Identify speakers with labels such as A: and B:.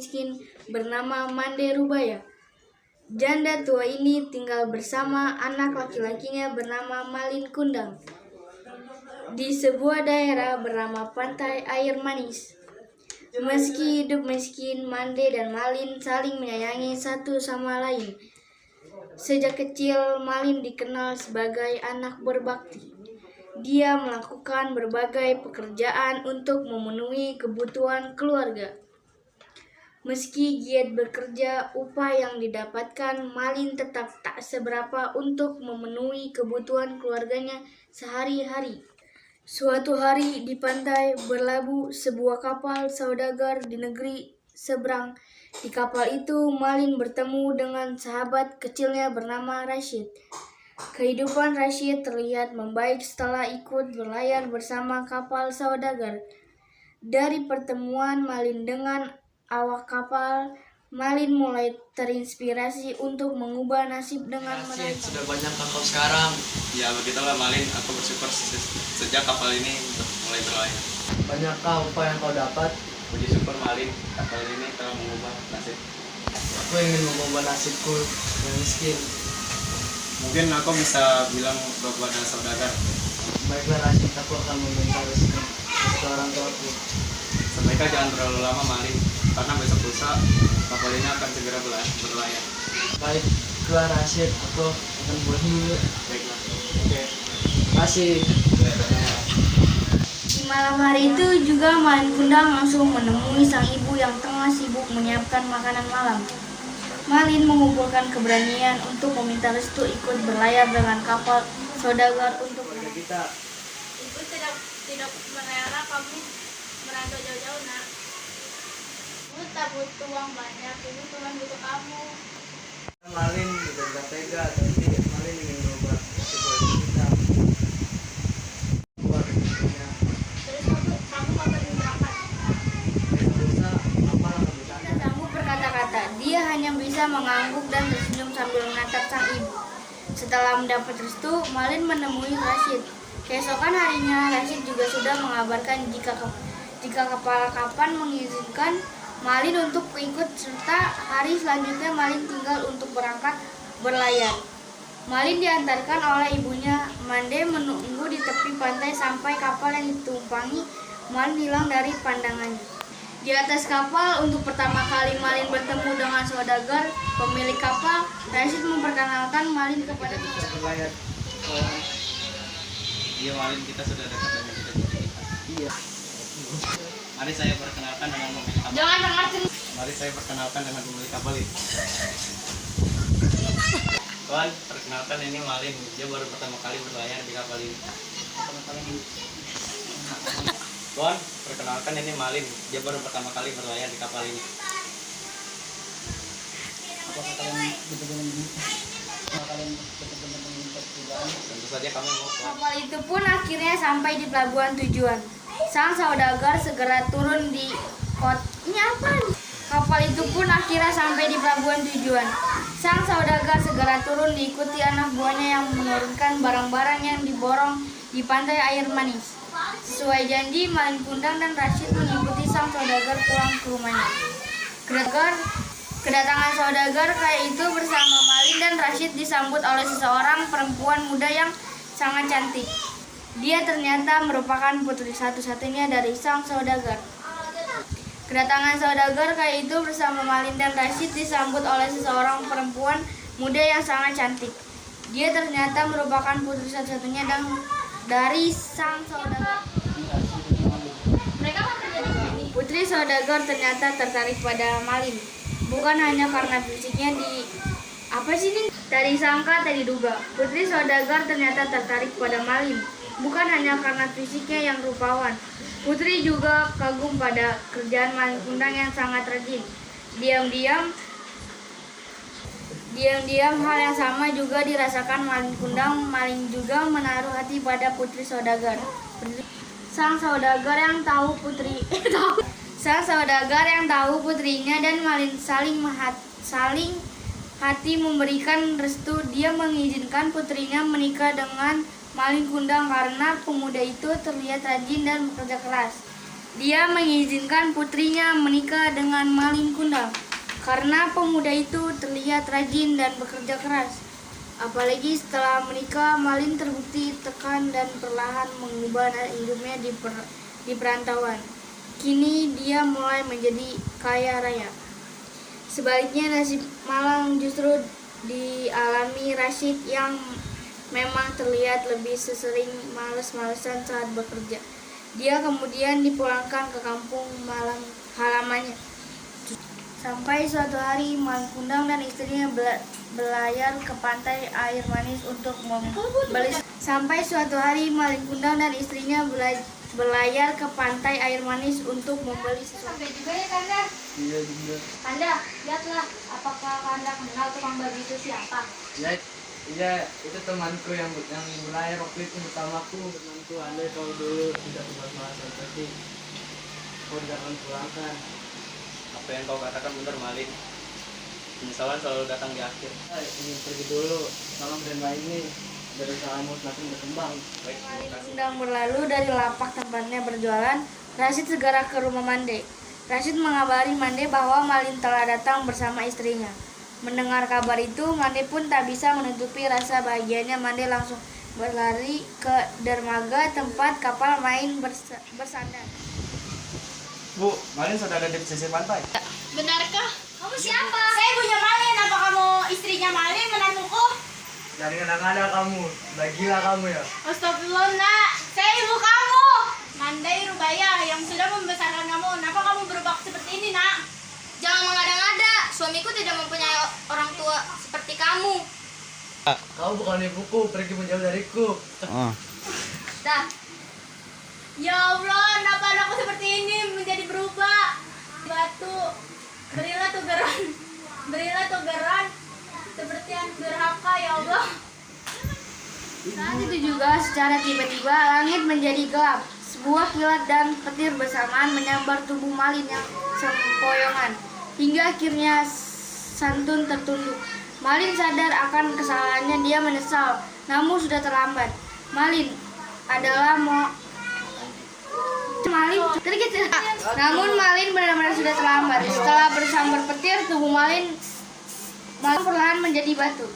A: miskin bernama Mande Rubaya. Janda tua ini tinggal bersama anak laki-lakinya bernama Malin Kundang di sebuah daerah bernama Pantai Air Manis. Meski hidup miskin, Mande dan Malin saling menyayangi satu sama lain. Sejak kecil, Malin dikenal sebagai anak berbakti. Dia melakukan berbagai pekerjaan untuk memenuhi kebutuhan keluarga. Meski giat bekerja, upah yang didapatkan Malin tetap tak seberapa untuk memenuhi kebutuhan keluarganya sehari-hari. Suatu hari di pantai berlabuh sebuah kapal saudagar di negeri seberang. Di kapal itu, Malin bertemu dengan sahabat kecilnya bernama Rashid. Kehidupan Rashid terlihat membaik setelah ikut berlayar bersama kapal saudagar. Dari pertemuan Malin dengan awak kapal, Malin mulai terinspirasi untuk mengubah nasib dengan mereka.
B: Sudah banyak kapal sekarang. Ya begitulah Malin, aku bersyukur sejak kapal ini mulai berlayar.
C: Banyakkah upah yang kau dapat?
B: Puji syukur Malin, kapal ini telah mengubah nasib.
C: Aku ingin mengubah nasibku yang miskin.
B: Mungkin aku bisa bilang kepada saudagar.
C: Baiklah Rashid, aku akan meminta rezeki ke orang tuaku.
B: Sebaiknya jangan terlalu lama Malin, karena besok lusa kapal ini akan segera berlayar.
C: Baiklah Rashid, aku akan pulang dulu.
B: Baiklah.
C: Oke. Kasih.
A: Di malam hari itu juga Malin Kundang langsung menemui sang ibu yang tengah sibuk menyiapkan makanan malam. Malin mengumpulkan keberanian untuk meminta restu ikut berlayar dengan kapal saudagar untuk
C: Kita.
D: Ibu tidak merela kamu merantau jauh-jauh, nak. Ibu tak butuh uang banyak, ibu cuma butuh kamu.
C: Malin juga tidak tega, tapi Malin ingin merubah situasi kita. Buat hidupnya.
D: Terus kamu kapan berangkat?
C: Bisa apa akan bercanda?
A: tidak sanggup berkata-kata. Dia hanya bisa mengangguk dan tersenyum sambil menatap sang ibu. Setelah mendapat restu, Malin menemui Rashid. Keesokan harinya, Rashid juga sudah mengabarkan jika kepala kapal mengizinkan Malin untuk ikut serta hari selanjutnya Malin tinggal untuk berangkat berlayar. Malin diantarkan oleh ibunya. Mande menunggu di tepi pantai sampai kapal yang ditumpangi Malin hilang dari pandangannya. Di atas kapal, untuk pertama kali Malin bertemu dengan saudagar pemilik kapal. Rashid memperkenalkan Malin kepada
C: Kita berlayar.
B: Iya Malin, kita sudah dekat dengan cita-cita kita.
C: Iya.
B: Mari saya perkenalkan dengan pemilik kapal.
D: Jangan dengar
B: Mari saya perkenalkan dengan pemilik kapal ini. Tuan, perkenalkan ini Malin. Dia baru pertama kali berlayar di kapal ini. Tuan, perkenalkan ini Malin. Dia baru pertama kali berlayar di kapal ini.
C: Apakah kalian betul-betul meminta perubahan?
B: Tentu saja kami mau Tuan.
A: kapal itu pun akhirnya sampai di pelabuhan tujuan. Sang saudagar segera turun di Ini apa nih? Kapal itu pun akhirnya sampai di pelabuhan tujuan. Sang saudagar segera turun diikuti anak buahnya yang menurunkan barang-barang yang diborong di pantai Air Manis. Sesuai janji, Malin Kundang dan Rashid mengikuti sang saudagar pulang ke rumahnya. Kedatangan saudagar kaya itu bersama Malin dan Rashid disambut oleh seseorang perempuan muda yang sangat cantik. Dia ternyata merupakan putri satu-satunya dari sang saudagar. Kedatangan saudagar kaya itu bersama Malin dan Rashid disambut oleh seseorang perempuan muda yang sangat cantik. Dia ternyata merupakan putri satu-satunya dari sang saudagar.
D: mereka kan kerja di sini.
A: Putri saudagar ternyata tertarik pada Malin. Bukan hanya karena fisiknya tadi sangka tadi duga. Putri saudagar ternyata tertarik pada Malin. Bukan hanya karena fisiknya yang rupawan. Putri juga kagum pada kerjaan Malin Kundang yang sangat rajin. Diam-diam hal yang sama juga dirasakan Malin Kundang. Malin juga menaruh hati pada putri saudagar. Sang saudagar yang tahu putrinya dan Malin saling hati memberikan restu. Dia mengizinkan putrinya menikah dengan Malin Kundang karena pemuda itu terlihat rajin dan bekerja keras. Dia mengizinkan putrinya menikah dengan Malin Kundang karena pemuda itu terlihat rajin dan bekerja keras. Apalagi setelah menikah, Malin terbukti tekan dan perlahan mengubah hidupnya di perantauan. Kini dia mulai menjadi kaya raya. Sebaliknya nasib malang justru dialami Rashid yang memang terlihat lebih sering males-malesan saat bekerja. Dia kemudian dipulangkan ke kampung halamannya. Sampai suatu hari Malin Kundang dan istrinya berlayar ke pantai air manis untuk membeli. Sampai suatu hari Malin Kundang dan istrinya berlayar ke pantai air manis untuk membeli sesuatu.
D: Sampai juga ya Kanda.
C: Iya juga.
D: Kanda, lihatlah apakah Kanda kenal tukang babi itu siapa?
C: Iya, itu temanku yang berlayar waktu itu bersamaku. Temanku, andai kau dulu tidak kebas-basan pasti kau tidak akan pulangkan.
B: Apa yang kau katakan benar, Malin. Penyesalan selalu datang di akhir.
C: Ingin pergi dulu, salam dan ini biar usahamu semakin berkembang.
B: Baik, terima
A: Malin
B: kasih.
A: Kundang berlalu dari lapak tempatnya berjualan. Rashid segera ke rumah Mande. Rashid mengabari Mande bahwa Malin telah datang bersama istrinya. Mendengar kabar itu, Mande pun tak bisa menutupi rasa bahagianya. Mande langsung berlari ke dermaga tempat kapal main bersandar.
B: Bu, Malin sudah ada di sisi pantai.
D: Benarkah? Kamu siapa? Saya ibunya Malin. Apa kamu istrinya Malin, menantuku?
C: Jangan ngada-ngada kamu, udah gila kamu ya.
D: Astagfirullah, nak. Saya ibu kamu. Mandai Rubaya yang sudah membesarkan kamu. Kenapa kamu berubah seperti ini, nak? Jangan mengada-ngada. Suamiku tidak mempunyai orang tua seperti kamu.
C: Kau bukan ibuku, pergi menjauh dariku.
D: Dah. Ya Allah, kenapa anakku seperti ini menjadi berubah? Batu, berilah tugeran seperti yang durhaka, ya Allah.
A: Saat itu juga secara tiba-tiba langit menjadi gelap. Sebuah kilat dan petir bersamaan menyambar tubuh Malin yang sempoyongan. Hingga akhirnya santun tertunduk. Malin sadar akan kesalahannya, dia menyesal. Namun sudah terlambat. Malin Namun Malin benar-benar sudah terlambat. Setelah bersambar petir, tubuh Malin perlahan menjadi batu.